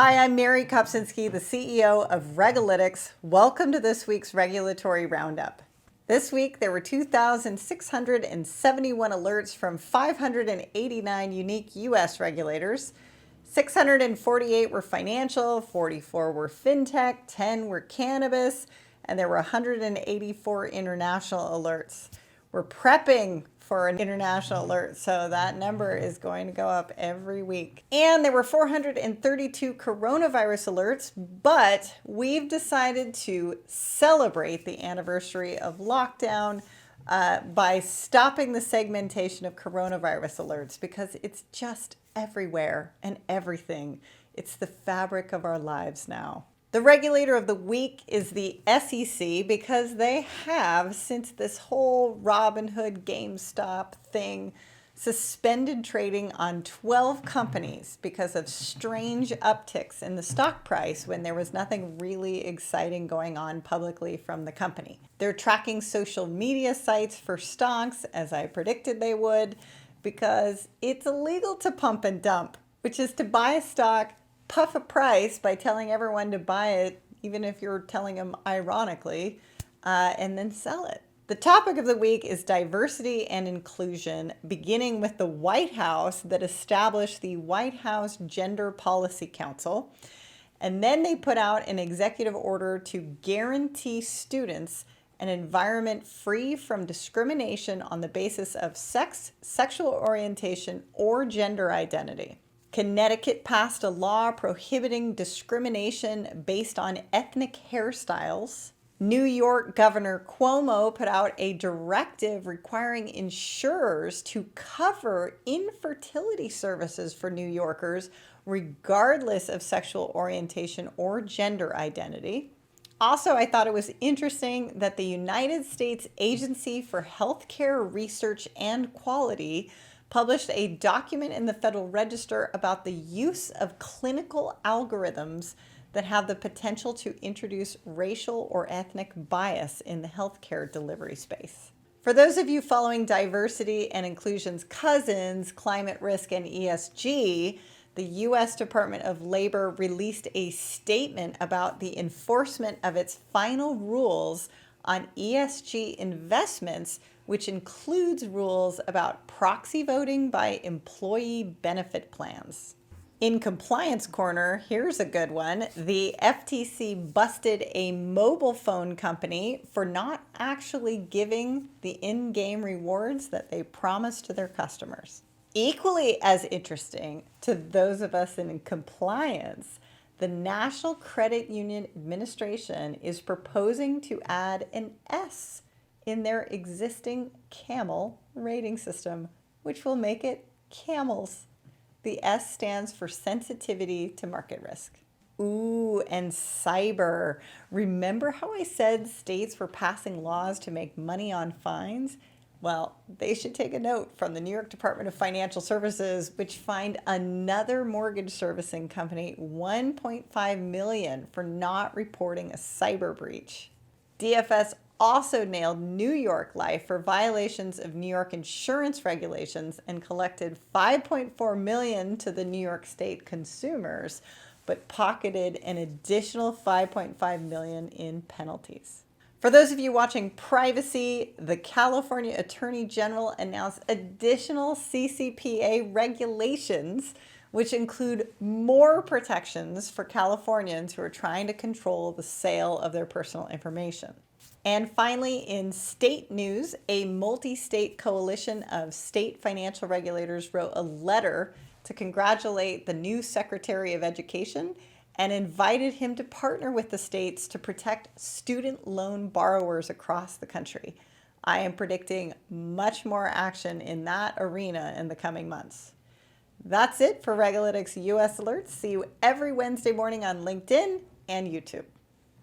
Hi, I'm Mary Kopczynski, the CEO of Regulator. Welcome to this week's Regulatory Roundup. This week, there were 2,671 alerts from 589 unique U.S. regulators. 648 were financial, 44 were FinTech, 10 were Cannabis, and there were 184 international alerts. We're prepping for an international alert, so that number is going to go up every week. And there were 432 coronavirus alerts, but we've decided to celebrate the anniversary of lockdown by stopping the segmentation of coronavirus alerts because it's just everywhere and everything. It's the fabric of our lives now. The regulator of the week is the SEC because they have, since this whole Robinhood GameStop thing, suspended trading on 12 companies because of strange upticks in the stock price when there was nothing really exciting going on publicly from the company. They're tracking social media sites for stocks, as I predicted they would, because it's illegal to pump and dump, which is to buy a stock, puff a price by telling everyone to buy it, even if you're telling them ironically, and then sell it. The topic of the week is diversity and inclusion, beginning with the White House that established the White House Gender Policy Council. And then they put out an executive order to guarantee students an environment free from discrimination on the basis of sex, sexual orientation, or gender identity. Connecticut passed a law prohibiting discrimination based on ethnic hairstyles. New York Governor Cuomo put out a directive requiring insurers to cover infertility services for New Yorkers, regardless of sexual orientation or gender identity. Also, I thought it was interesting that the United States Agency for Healthcare Research and Quality published a document in the Federal Register about the use of clinical algorithms that have the potential to introduce racial or ethnic bias in the healthcare delivery space. For those of you following diversity and inclusion's cousins, climate risk and ESG, the U.S. Department of Labor released a statement about the enforcement of its final rules on ESG investments, which includes rules about proxy voting by employee benefit plans. In Compliance Corner, here's a good one. The FTC busted a mobile phone company for not actually giving the in-game rewards that they promised to their customers. Equally as interesting to those of us in compliance, the National Credit Union Administration is proposing to add an S in their existing CAMEL rating system, which will make it CAMELS. The S stands for sensitivity to market risk. Ooh, and cyber. Remember how I said states were passing laws to make money on fines? Well, they should take a note from the New York Department of Financial Services, which fined another mortgage servicing company $1.5 million for not reporting a cyber breach. DFS also nailed New York Life for violations of New York insurance regulations and collected $5.4 million to the New York State consumers, but pocketed an additional $5.5 million in penalties. For those of you watching privacy, the California Attorney General announced additional CCPA regulations, which include more protections for Californians who are trying to control the sale of their personal information. And finally, in state news, a multi-state coalition of state financial regulators wrote a letter to congratulate the new Secretary of Education and invited him to partner with the states to protect student loan borrowers across the country. I am predicting much more action in that arena in the coming months. That's it for Regulator's US Alerts. See you every Wednesday morning on LinkedIn and YouTube.